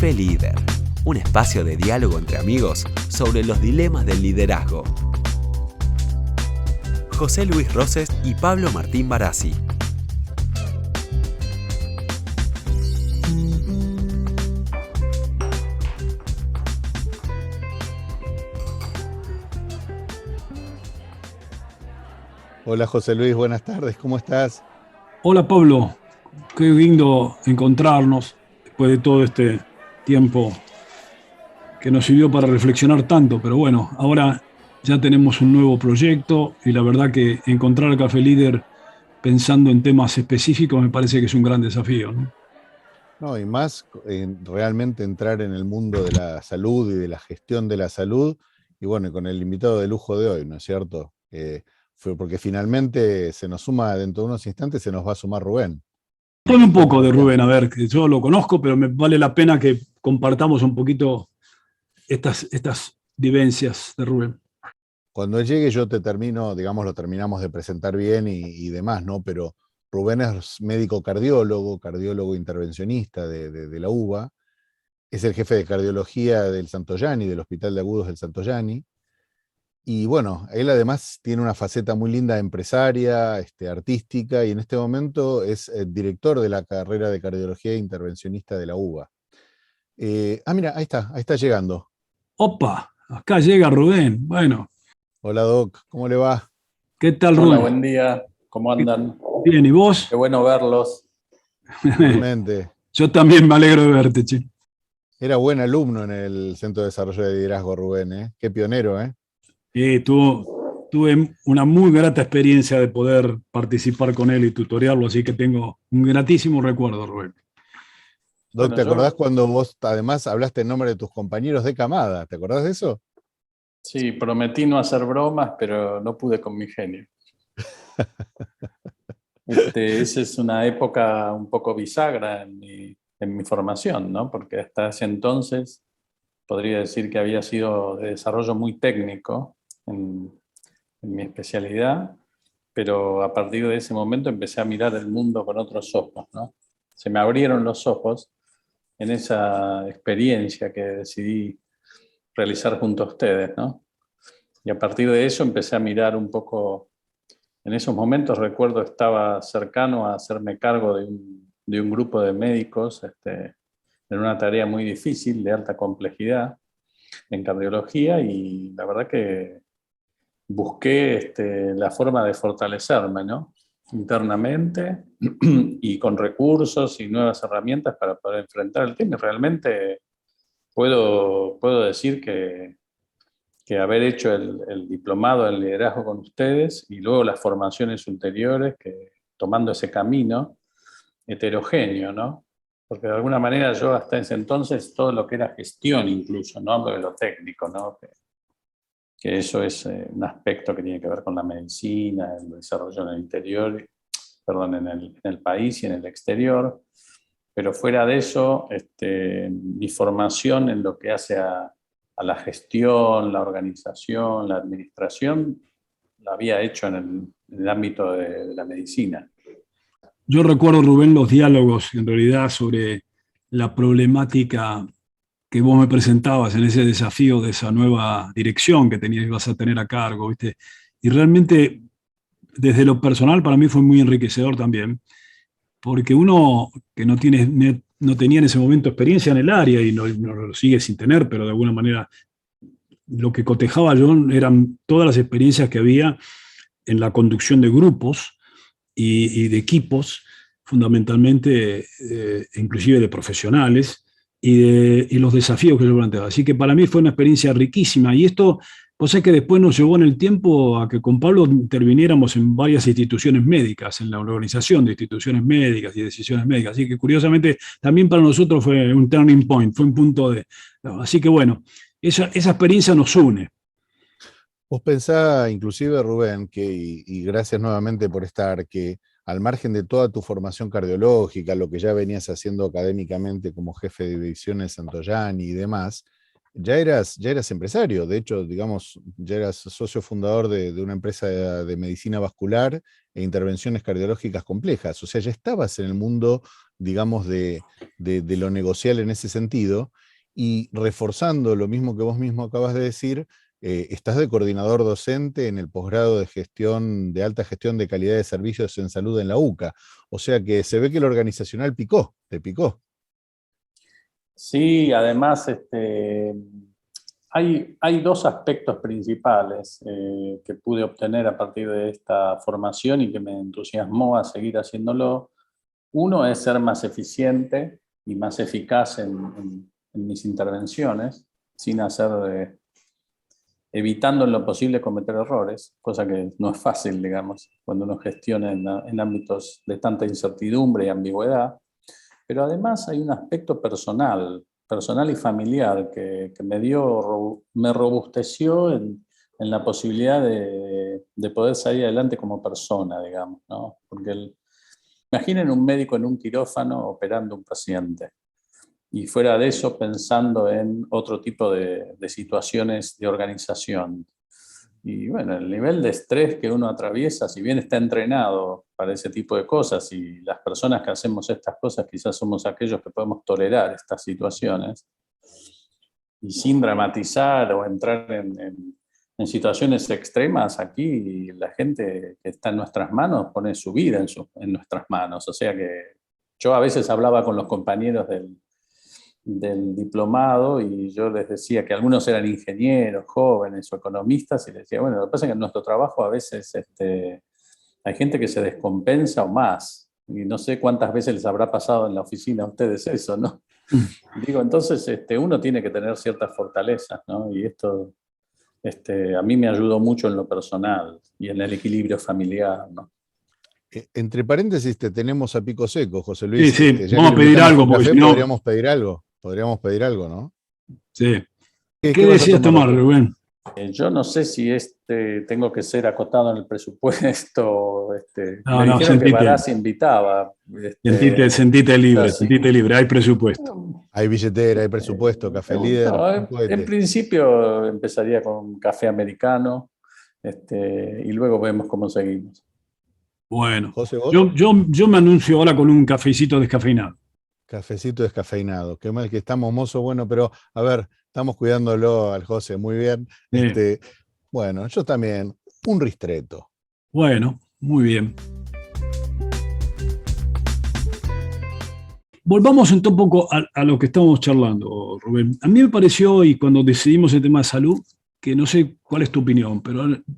Café Líder, un espacio de diálogo entre amigos sobre los dilemas del liderazgo. José Luis Roses y Pablo Martín Barassi. Hola José Luis, buenas tardes, ¿cómo estás? Hola Pablo, qué lindo encontrarnos después de todo este tiempo que nos sirvió para reflexionar tanto, pero bueno, ahora ya tenemos un nuevo proyecto y la verdad que encontrar el Café Líder pensando en temas específicos me parece que es un gran desafío, ¿no? No, y más en realmente entrar en el mundo de la salud y de la gestión de la salud, y bueno, y con el invitado de lujo de hoy, ¿no es cierto? Fue porque finalmente se nos suma, dentro de unos instantes se nos va a sumar Rubén, Cuéntame un director poco de comercial. Rubén, a ver, que yo lo conozco, pero me vale la pena que compartamos un poquito estas vivencias de Rubén. Cuando él llegue yo te termino, digamos, lo terminamos de presentar bien y demás, ¿no? Pero Rubén es médico cardiólogo, cardiólogo intervencionista de la UBA, es el jefe de cardiología del Santoyani, del Hospital de Agudos del Santoyani. Y bueno, él además tiene una faceta muy linda empresaria, artística, y en este momento es director de la carrera de cardiología intervencionista de la UBA. Mira, ahí está llegando. Opa, acá llega Rubén. Bueno, Hola Doc, ¿cómo le va? ¿qué tal Hola, Rubén? buen día. ¿Cómo andan? Bien, ¿y vos? Qué bueno verlos. Igualmente. Yo también me alegro de verte, che. Era buen alumno en el Centro de Desarrollo de Liderazgo, Rubén, ¿eh? Qué pionero, ¿eh? Tuve una muy grata experiencia de poder participar con él y tutoriarlo, así que tengo un gratísimo recuerdo, Rubén. Doc, Bueno, ¿te acordás yo cuando vos además hablaste en nombre de tus compañeros de camada? ¿Te acordás de eso? sí, prometí no hacer bromas, pero no pude con mi genio. Esa es una época un poco bisagra en mi formación, ¿no? Porque hasta ese entonces podría decir que había sido de desarrollo muy técnico en mi especialidad, pero a partir de ese momento empecé a mirar el mundo con otros ojos, ¿no? Se me abrieron los ojos en esa experiencia que decidí realizar junto a ustedes, ¿no? Y a partir de eso empecé a mirar un poco, en esos momentos recuerdo estaba cercano a hacerme cargo de un grupo de médicos en una tarea muy difícil, de alta complejidad, en cardiología, y la verdad que busqué la forma de fortalecerme, ¿no? Internamente y con recursos y nuevas herramientas para poder enfrentar el tema. Y realmente puedo decir que haber hecho el diplomado en liderazgo con ustedes y luego las formaciones ulteriores, que tomando ese camino heterogéneo, ¿no? Porque de alguna manera yo hasta ese entonces todo lo que era gestión incluso, no hablo de lo técnico, ¿no? Que eso es un aspecto que tiene que ver con la medicina, el desarrollo en el interior, perdón, en el país y en el exterior, pero fuera de eso, mi formación en lo que hace a la gestión, la organización, la administración, la había hecho en el ámbito de la medicina. Yo recuerdo, Rubén, los diálogos en realidad sobre la problemática que vos me presentabas en ese desafío de esa nueva dirección que tenías, ibas a tener a cargo, ¿viste? Y realmente, desde lo personal, para mí fue muy enriquecedor también, porque uno que no tenía en ese momento experiencia en el área y no lo sigue sin tener, pero de alguna manera lo que cotejaba yo eran todas las experiencias que había en la conducción de grupos y de equipos, fundamentalmente, inclusive de profesionales, y los desafíos que yo planteaba. Así que para mí fue una experiencia riquísima. Y esto, pues es que después nos llevó en el tiempo a que con Pablo interviniéramos en varias instituciones médicas, en la organización de instituciones médicas y decisiones médicas. Así que curiosamente también para nosotros fue un turning point, fue un punto de... Así que bueno, esa experiencia nos une. Vos pensá, inclusive Rubén, y gracias nuevamente por estar, que al margen de toda tu formación cardiológica, lo que ya venías haciendo académicamente como jefe de división en Santoyani y demás, ya eras empresario. De hecho, digamos, ya eras socio fundador de una empresa de medicina vascular e intervenciones cardiológicas complejas. O sea, ya estabas en el mundo, digamos, de lo negocial en ese sentido, y reforzando lo mismo que vos mismo acabas de decir, estás de coordinador docente en el posgrado de gestión, de alta gestión de calidad de servicios en salud en la UCA. O sea que se ve que lo organizacional te picó. Sí, además hay dos aspectos principales que pude obtener a partir de esta formación y que me entusiasmó a seguir haciéndolo. Uno es ser más eficiente y más eficaz en mis intervenciones, sin hacer, evitando en lo posible cometer errores, cosa que no es fácil, digamos, cuando uno gestiona en ámbitos de tanta incertidumbre y ambigüedad. Pero además hay un aspecto personal y familiar que me robusteció en la posibilidad de poder salir adelante como persona, digamos, ¿no? Porque imaginen un médico en un quirófano operando a un paciente y fuera de eso pensando en otro tipo de situaciones de organización. Y bueno, el nivel de estrés que uno atraviesa, si bien está entrenado para ese tipo de cosas, y las personas que hacemos estas cosas quizás somos aquellos que podemos tolerar estas situaciones, y sin dramatizar o entrar en situaciones extremas, aquí la gente que está en nuestras manos pone su vida en nuestras manos. O sea que yo a veces hablaba con los compañeros del diplomado y yo les decía que algunos eran ingenieros, jóvenes o economistas, y les decía, bueno, lo que pasa es que en nuestro trabajo a veces hay gente que se descompensa o más, y no sé cuántas veces les habrá pasado en la oficina a ustedes eso, ¿no? Digo, entonces uno tiene que tener ciertas fortalezas, ¿no? Y esto a mí me ayudó mucho en lo personal y en el equilibrio familiar, ¿no? Entre paréntesis, te tenemos a pico seco, José Sí, Luis. sí, Ya que vamos a lo pedir invitamos algo, a un porque café, si no, podríamos pedir algo, ¿no? sí. ¿Qué ¿Qué vas a decías tomar tomar, hoy? Rubén? Yo no sé si tengo que ser acotado en el presupuesto. No, Me no, dijeron que Barás invitaba. sentite libre, hay presupuesto. Hay billetera, hay presupuesto, café líder, No, un en cohete. principio empezaría con café americano, y luego vemos cómo seguimos. Bueno, José, vos, yo me anuncio ahora con un cafecito descafeinado. cafecito descafeinado. Qué mal que estamos, mozo. Bueno, pero a ver, estamos cuidándolo al José, muy bien. Bueno, yo también, un ristretto. Bueno, muy bien. Volvamos entonces un poco a lo que estábamos charlando, Rubén. A mí me pareció hoy, cuando decidimos el tema de salud, que no sé cuál es tu opinión,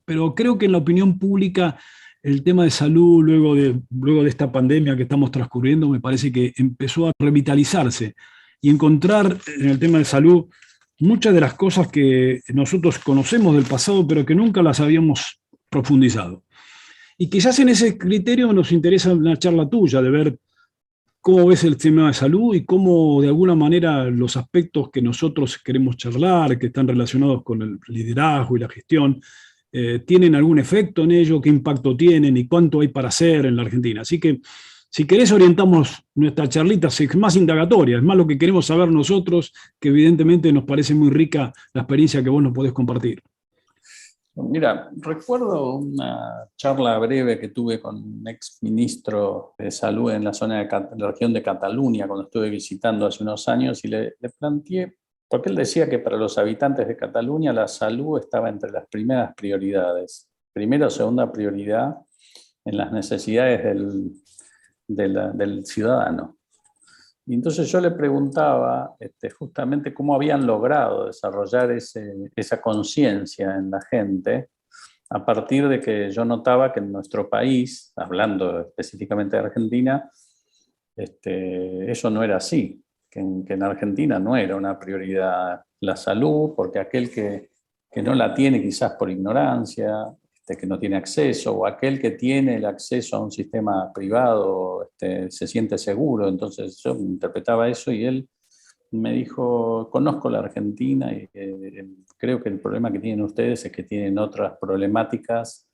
pero creo que en la opinión pública el tema de salud, luego de esta pandemia que estamos transcurriendo, me parece que empezó a revitalizarse y encontrar en el tema de salud muchas de las cosas que nosotros conocemos del pasado, pero que nunca las habíamos profundizado. Y quizás en ese criterio nos interesa una charla tuya, de ver cómo ves el tema de salud y cómo de alguna manera los aspectos que nosotros queremos charlar, que están relacionados con el liderazgo y la gestión, tienen algún efecto en ello, qué impacto tienen y cuánto hay para hacer en la Argentina. Así que, si querés, orientamos nuestra charlita, es más indagatoria, es más lo que queremos saber nosotros, que evidentemente nos parece muy rica la experiencia que vos nos podés compartir. Mira, recuerdo una charla breve que tuve con un ex ministro de Salud en la zona de la región de Cataluña, cuando estuve visitando hace unos años, y le planteé, porque él decía que para los habitantes de Cataluña la salud estaba entre las primeras prioridades, primera o segunda prioridad en las necesidades del ciudadano. Y entonces yo le preguntaba justamente cómo habían logrado desarrollar esa conciencia en la gente, a partir de que yo notaba que en nuestro país, hablando específicamente de Argentina, eso no era así, que en Argentina no era una prioridad la salud, porque aquel que no la tiene quizás por ignorancia, que no tiene acceso, o aquel que tiene el acceso a un sistema privado se siente seguro. Entonces yo interpretaba eso y él me dijo, conozco la Argentina y creo que el problema que tienen ustedes es que tienen otras problemáticas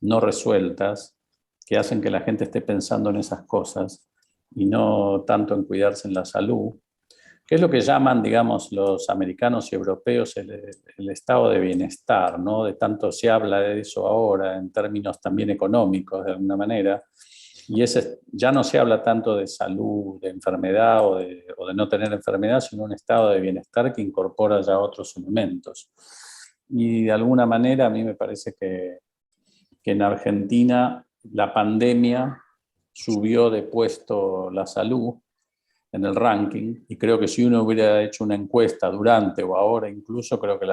no resueltas que hacen que la gente esté pensando en esas cosas y no tanto en cuidarse en la salud. que es lo que llaman, digamos, los americanos y europeos el estado de bienestar, ¿no? De tanto se habla de eso ahora, en términos también económicos, de alguna manera, y ese, ya no se habla tanto de salud, de enfermedad o de no tener enfermedad, sino un estado de bienestar que incorpora ya otros elementos. Y de alguna manera a mí me parece que en Argentina la pandemia subió de puesto la salud en el ranking, y creo que si uno hubiera hecho una encuesta durante o ahora incluso, creo que el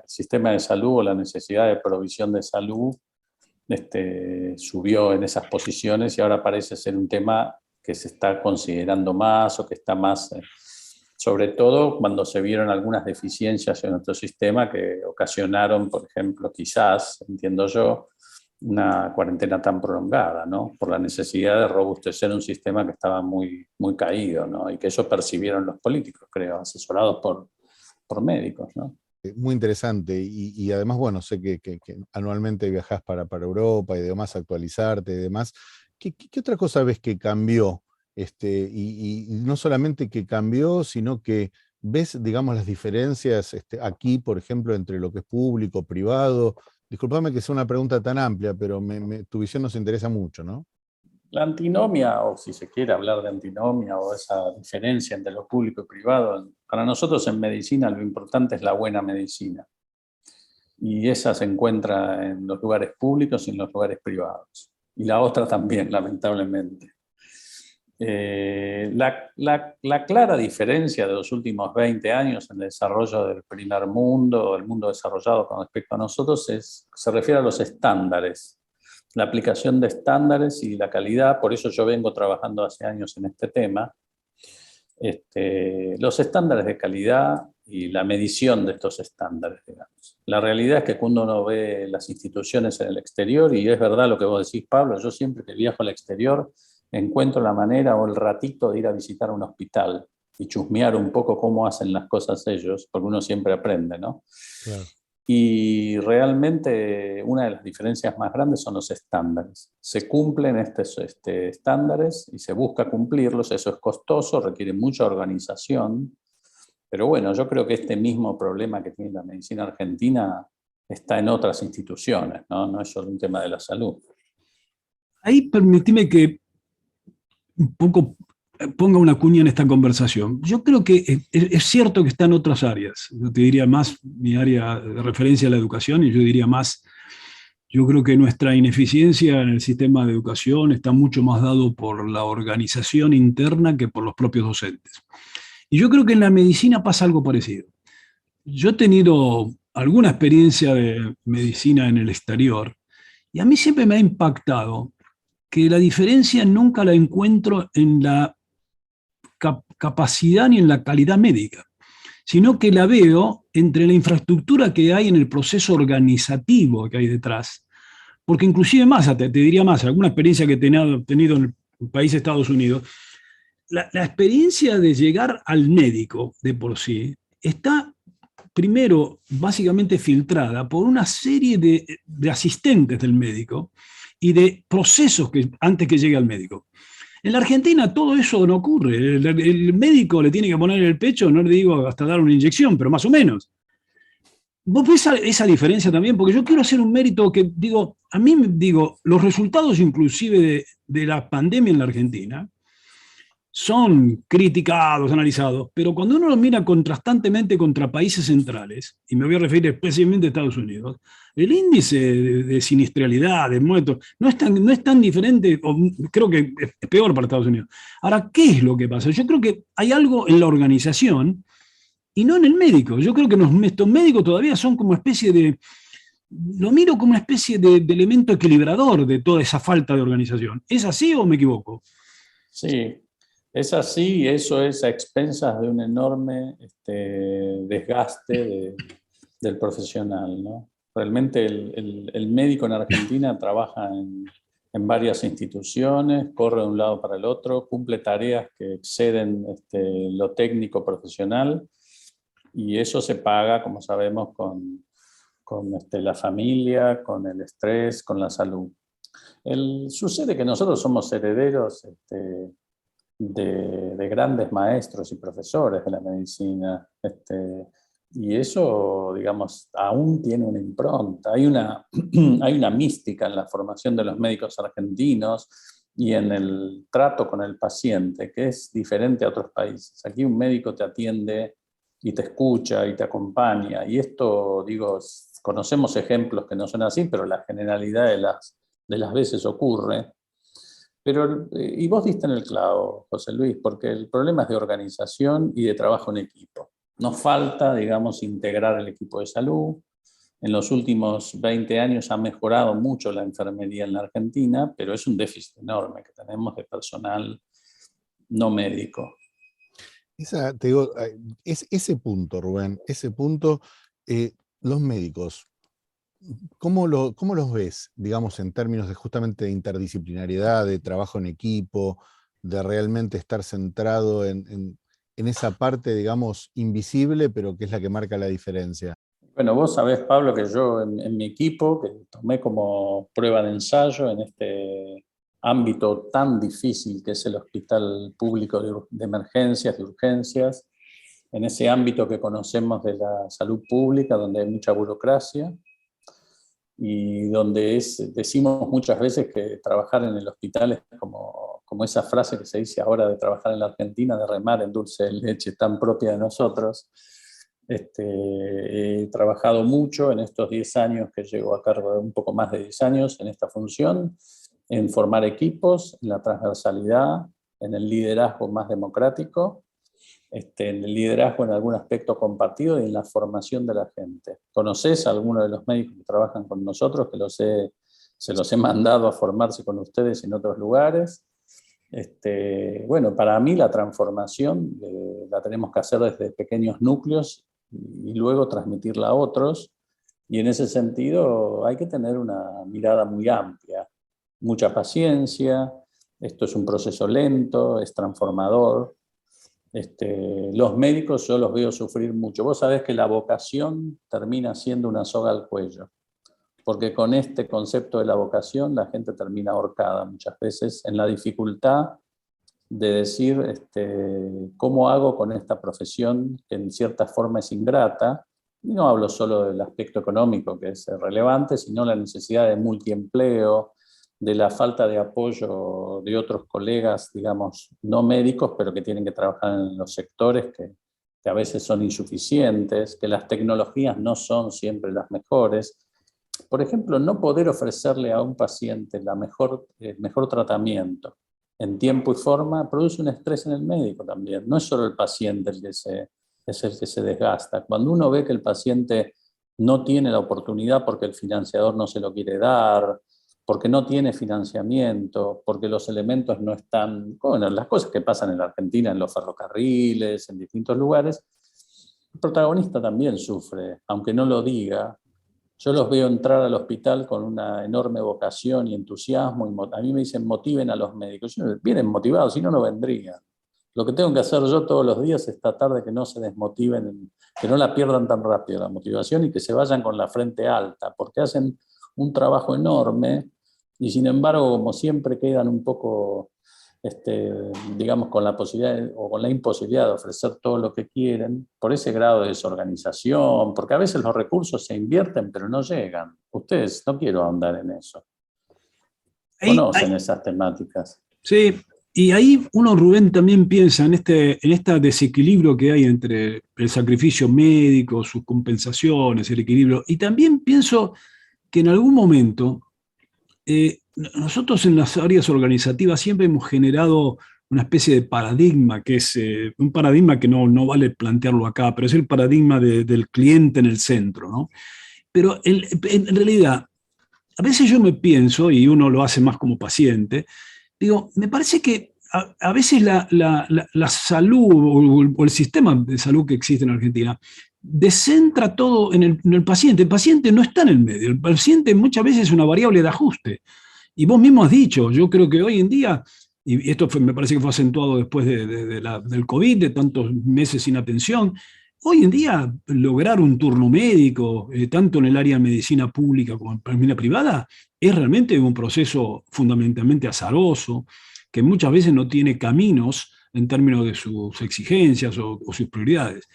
sistema de salud o la necesidad de provisión de salud subió en esas posiciones, y ahora parece ser un tema que se está considerando más, o que está más, sobre todo cuando se vieron algunas deficiencias en nuestro sistema que ocasionaron, por ejemplo, quizás, entiendo yo, una cuarentena tan prolongada, ¿no? Por la necesidad de robustecer un sistema que estaba muy, muy caído, ¿no? Y que eso percibieron los políticos, creo, asesorados por médicos, ¿no? Muy interesante, y además, bueno, sé que anualmente viajás para Europa y demás, actualizarte y demás. ¿Qué otra cosa ves que cambió? Y no solamente que cambió, sino que ves, digamos, las diferencias aquí, por ejemplo, entre lo que es público, privado. Disculpame que sea una pregunta tan amplia, pero tu visión nos interesa mucho, ¿no? La antinomia, o si se quiere hablar de antinomia, o esa diferencia entre lo público y privado, para nosotros en medicina lo importante es la buena medicina. Y esa se encuentra en los lugares públicos y en los lugares privados. Y la otra también, lamentablemente. La clara diferencia de los últimos 20 años en el desarrollo del primer mundo, del mundo desarrollado con respecto a nosotros, se refiere a los estándares, la aplicación de estándares y la calidad. Por eso yo vengo trabajando hace años en este tema. Los estándares de calidad y la medición de estos estándares, digamos. La realidad es que cuando uno ve las instituciones en el exterior, y es verdad lo que vos decís, Pablo, yo siempre que viajo al exterior encuentro la manera o el ratito de ir a visitar un hospital y chusmear un poco cómo hacen las cosas ellos, porque uno siempre aprende, ¿no? Claro. Y realmente una de las diferencias más grandes son los estándares. Se cumplen estos estándares y se busca cumplirlos. Eso es costoso, requiere mucha organización. Pero bueno, yo creo que este mismo problema que tiene la medicina argentina está en otras instituciones, ¿no? No es solo un tema de la salud. Ahí permíteme que un poco ponga una cuña en esta conversación. Yo creo que es cierto que está en otras áreas. Yo te diría más, mi área de referencia a la educación, y yo diría más, yo creo que nuestra ineficiencia en el sistema de educación está mucho más dado por la organización interna que por los propios docentes. Y yo creo que en la medicina pasa algo parecido. Yo he tenido alguna experiencia de medicina en el exterior, y a mí siempre me ha impactado que la diferencia nunca la encuentro en la capacidad ni en la calidad médica, sino que la veo entre la infraestructura que hay en el proceso organizativo que hay detrás. Porque inclusive más, te diría más, alguna experiencia que he tenido en el país de Estados Unidos, la experiencia de llegar al médico de por sí está primero básicamente filtrada por una serie de asistentes del médico y de procesos que, antes que llegue al médico. En la Argentina todo eso no ocurre. El médico le tiene que poner en el pecho, no le digo hasta dar una inyección, pero más o menos. ¿Vos ves esa diferencia también? Porque yo quiero hacer un mérito que, digo, a mí, digo, los resultados inclusive de la pandemia en la Argentina son criticados, analizados, pero cuando uno los mira contrastantemente contra países centrales, y me voy a referir especialmente a Estados Unidos, el índice de siniestralidad, de muertos, no es tan diferente, o creo que es peor para Estados Unidos. Ahora, ¿qué es lo que pasa? Yo creo que hay algo en la organización y no en el médico. Yo creo que estos médicos todavía son como especie de, lo miro como una especie de elemento equilibrador de toda esa falta de organización. ¿Es así o me equivoco? Sí, es así, y eso es a expensas de un enorme desgaste del profesional, ¿no? Realmente el médico en Argentina trabaja en varias instituciones, corre de un lado para el otro, cumple tareas que exceden lo técnico profesional, y eso se paga, como sabemos, con la familia, con el estrés, con la salud. Sucede que nosotros somos herederos de grandes maestros y profesores de la medicina. Y eso, digamos, aún tiene una impronta. Hay una mística en la formación de los médicos argentinos y en el trato con el paciente, que es diferente a otros países. Aquí un médico te atiende y te escucha y te acompaña. Y esto, digo, conocemos ejemplos que no son así, pero la generalidad de las veces ocurre. Pero, y vos diste en el clavo, José Luis, porque el problema es de organización y de trabajo en equipo. Nos falta, digamos, integrar el equipo de salud. En los últimos 20 años ha mejorado mucho la enfermería en la Argentina, pero es un déficit enorme que tenemos de personal no médico. Te digo, es ese punto, Rubén, ese punto, los médicos, ¿cómo los ves, digamos, en términos de justamente de interdisciplinariedad, de trabajo en equipo, de realmente estar centrado en esa parte, digamos, invisible, pero que es la que marca la diferencia? Bueno, vos sabés, Pablo, que yo en mi equipo, que tomé como prueba de ensayo en este ámbito tan difícil que es el hospital público de emergencias, de urgencias, en ese ámbito que conocemos de la salud pública, donde hay mucha burocracia, y donde decimos muchas veces que trabajar en el hospital es como esa frase que se dice ahora de trabajar en la Argentina, de remar en dulce de leche, tan propia de nosotros. He trabajado mucho en estos 10 años que llevo a cargo, de un poco más de 10 años en esta función, en formar equipos, en la transversalidad, en el liderazgo más democrático, en el liderazgo en algún aspecto compartido y en la formación de la gente. ¿Conocés a alguno de los médicos que trabajan con nosotros, que se los he mandado a formarse con ustedes en otros lugares? Bueno, para mí la transformación la tenemos que hacer desde pequeños núcleos y luego transmitirla a otros, y en ese sentido hay que tener una mirada muy amplia, mucha paciencia. Esto es un proceso lento, es transformador. Los médicos yo los veo sufrir mucho. Vos sabés que la vocación termina siendo una soga al cuello, porque con este concepto de la vocación la gente termina ahorcada muchas veces en la dificultad de decir cómo hago con esta profesión que en cierta forma es ingrata. Y no hablo solo del aspecto económico, que es relevante, sino la necesidad de multiempleo, de la falta de apoyo de otros colegas, digamos, no médicos, pero que tienen que trabajar en los sectores que a veces son insuficientes, que las tecnologías no son siempre las mejores. Por ejemplo, no poder ofrecerle a un paciente el mejor tratamiento en tiempo y forma produce un estrés en el médico también. No es solo el paciente el que se desgasta. Cuando uno ve que el paciente no tiene la oportunidad porque el financiador no se lo quiere dar, porque no tiene financiamiento, porque los elementos no están, bueno, las cosas que pasan en la Argentina, en los ferrocarriles, en distintos lugares, el protagonista también sufre, aunque no lo diga. Yo los veo entrar al hospital con una enorme vocación y entusiasmo, y a mí me dicen motiven a los médicos. Vienen motivados, si no, no vendrían. Lo que tengo que hacer yo todos los días es tratar de que no se desmotiven, que no la pierdan tan rápido la motivación y que se vayan con la frente alta, porque hacen un trabajo enorme y sin embargo, como siempre, quedan un poco, digamos, con la posibilidad o con la imposibilidad de ofrecer todo lo que quieren por ese grado de desorganización, porque a veces los recursos se invierten pero no llegan. Ustedes, no quiero ahondar en eso, conocen esas temáticas. Sí, y ahí uno, Rubén, también piensa en este desequilibrio que hay entre el sacrificio médico, sus compensaciones, el equilibrio, y también pienso que en algún momento nosotros en las áreas organizativas siempre hemos generado una especie de paradigma, que es un paradigma que no vale plantearlo acá, pero es el paradigma del cliente en el centro, ¿no? Pero en realidad, a veces yo me pienso, y uno lo hace más como paciente, digo, me parece que a veces la salud o el sistema de salud que existe en Argentina descentra todo en el paciente. El paciente no está en el medio, el paciente muchas veces es una variable de ajuste. Y vos mismo has dicho, yo creo que hoy en día, y esto me parece que fue acentuado después del COVID, de tantos meses sin atención, hoy en día lograr un turno médico, tanto en el área de medicina pública como en medicina privada, es realmente un proceso fundamentalmente azaroso. que muchas veces no tiene caminos en términos de sus exigencias o sus prioridades.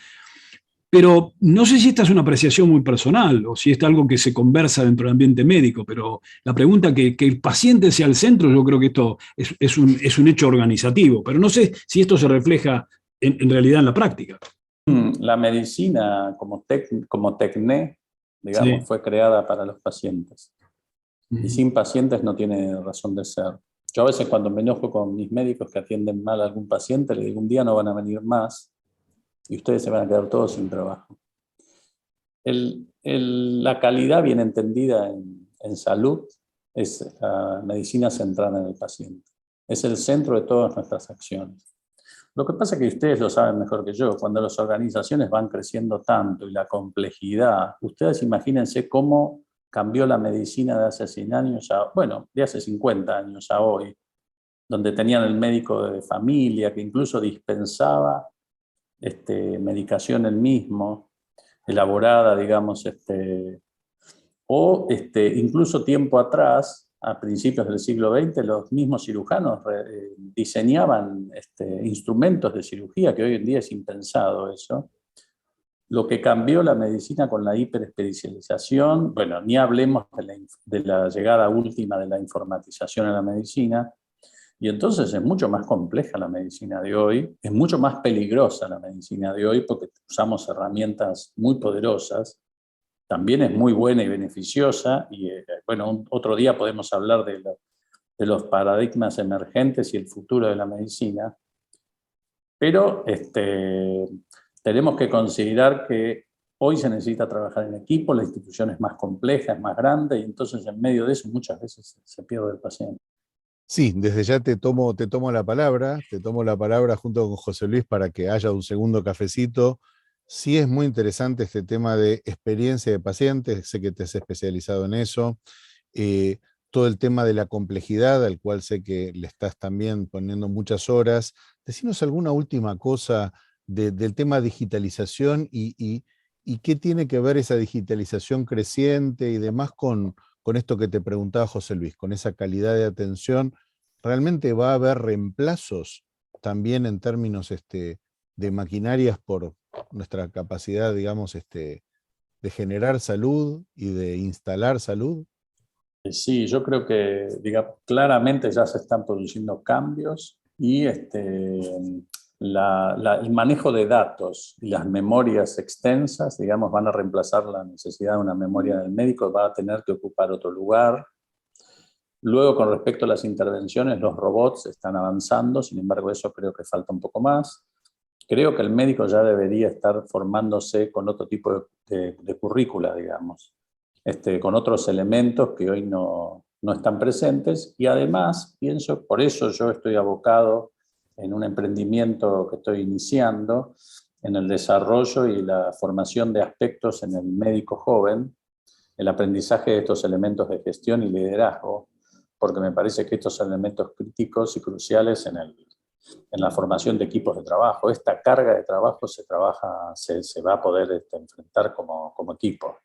Pero no sé si esta es una apreciación muy personal o si es algo que se conversa dentro del ambiente médico, pero la pregunta que el paciente sea el centro, yo creo que esto es un hecho organizativo, pero no sé si esto se refleja en realidad en la práctica. La medicina como tecné, digamos, Sí. fue creada para los pacientes. Y sin pacientes no tiene razón de ser. Yo a veces cuando me enojo con mis médicos que atienden mal a algún paciente, le digo, un día no van a venir más y ustedes se van a quedar todos sin trabajo. La calidad bien entendida en salud es la medicina centrada en el paciente. Es el centro de todas nuestras acciones. Lo que pasa es que ustedes lo saben mejor que yo. Cuando las organizaciones van creciendo tanto y la complejidad, ustedes imagínense cómo cambió la medicina de hace 100 años, de hace 50 años a hoy, donde tenían el médico de familia que incluso dispensaba medicación él mismo, elaborada, digamos, incluso tiempo atrás, a principios del siglo XX, los mismos cirujanos diseñaban instrumentos de cirugía, que hoy en día es impensado eso. Lo que cambió la medicina con la hiperespecialización, bueno, ni hablemos de la llegada última de la informatización en la medicina, y entonces es mucho más compleja la medicina de hoy, es mucho más peligrosa la medicina de hoy porque usamos herramientas muy poderosas, también es muy buena y beneficiosa, y otro día podemos hablar de los paradigmas emergentes y el futuro de la medicina, pero tenemos que considerar que hoy se necesita trabajar en equipo, la institución es más compleja, es más grande, y entonces en medio de eso muchas veces se pierde el paciente. Sí, desde ya te tomo la palabra junto con José Luis para que haya un segundo cafecito. Sí es muy interesante este tema de experiencia de pacientes, sé que te has especializado en eso, todo el tema de la complejidad, al cual sé que le estás también poniendo muchas horas. Decinos alguna última cosa del tema digitalización y qué tiene que ver esa digitalización creciente y demás con esto que te preguntaba José Luis, con esa calidad de atención. ¿Realmente va a haber reemplazos también en términos de maquinarias por nuestra capacidad, digamos, de generar salud y de instalar salud? Sí, yo creo que claramente ya se están produciendo cambios y el manejo de datos y las memorias extensas, digamos, van a reemplazar la necesidad de una memoria del médico, va a tener que ocupar otro lugar. Luego, con respecto a las intervenciones, los robots están avanzando, sin embargo, eso creo que falta un poco más. Creo que el médico ya debería estar formándose con otro tipo de currícula, digamos, con otros elementos que hoy no están presentes. Y además, pienso, por eso yo estoy abocado en un emprendimiento que estoy iniciando, en el desarrollo y la formación de aspectos en el médico joven, el aprendizaje de estos elementos de gestión y liderazgo, porque me parece que estos son elementos críticos y cruciales en la formación de equipos de trabajo. Esta carga de trabajo se va a poder enfrentar como equipo.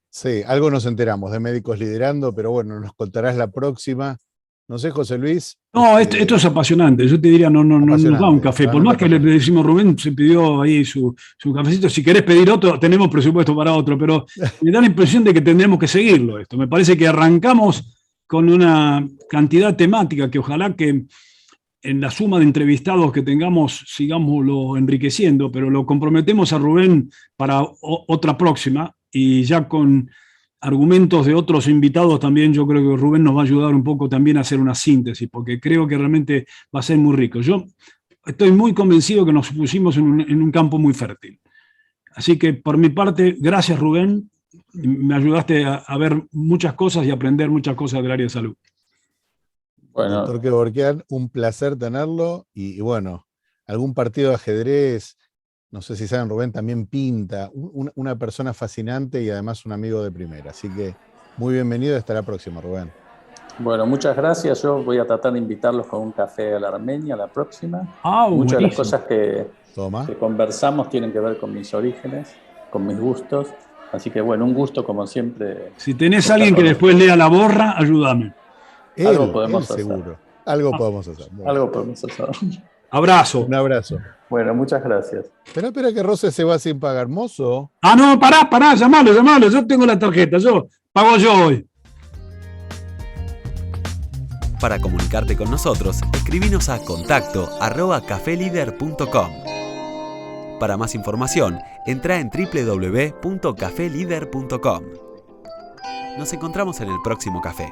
Sí, algo nos enteramos de Médicos Liderando, pero bueno, nos contarás la próxima. No sé, José Luis. No, esto es apasionante. Yo te diría, no nos da un café. Por más que le decimos, Rubén se pidió ahí su cafecito. Si querés pedir otro, tenemos presupuesto para otro, pero me da la impresión de que tendremos que seguirlo esto. Me parece que arrancamos con una cantidad temática que ojalá que en la suma de entrevistados que tengamos sigámoslo enriqueciendo, pero lo comprometemos a Rubén para otra próxima y ya con argumentos de otros invitados también. Yo creo que Rubén nos va a ayudar un poco también a hacer una síntesis, porque creo que realmente va a ser muy rico. Yo estoy muy convencido que nos pusimos en un campo muy fértil. Así que por mi parte, gracias Rubén, me ayudaste a ver muchas cosas y aprender muchas cosas del área de salud. Bueno, doctor Kevorkian, un placer tenerlo y bueno, algún partido de ajedrez, no sé si saben, Rubén también pinta, una persona fascinante y además un amigo de primera. Así que muy bienvenido, hasta la próxima, Rubén. Bueno, muchas gracias. Yo voy a tratar de invitarlos con un café a la Armenia la próxima. Muchas buenísimo. de las cosas que conversamos tienen que ver con mis orígenes, con mis gustos. Así que bueno, un gusto como siempre. Si tenés a alguien que después lea la borra, ayúdame. Algo podemos hacer. Seguro. Algo podemos hacer. Bueno, Algo podemos hacer. Abrazo. un abrazo. Bueno, muchas gracias. Espera que Rose se va sin pagar, mozo. Ah, no, pará, llamalo. Yo tengo la tarjeta, pago yo hoy. Para comunicarte con nosotros, escribinos a contacto@cafelider.com. Para más información, entra en www.cafelider.com. Nos encontramos en el próximo café.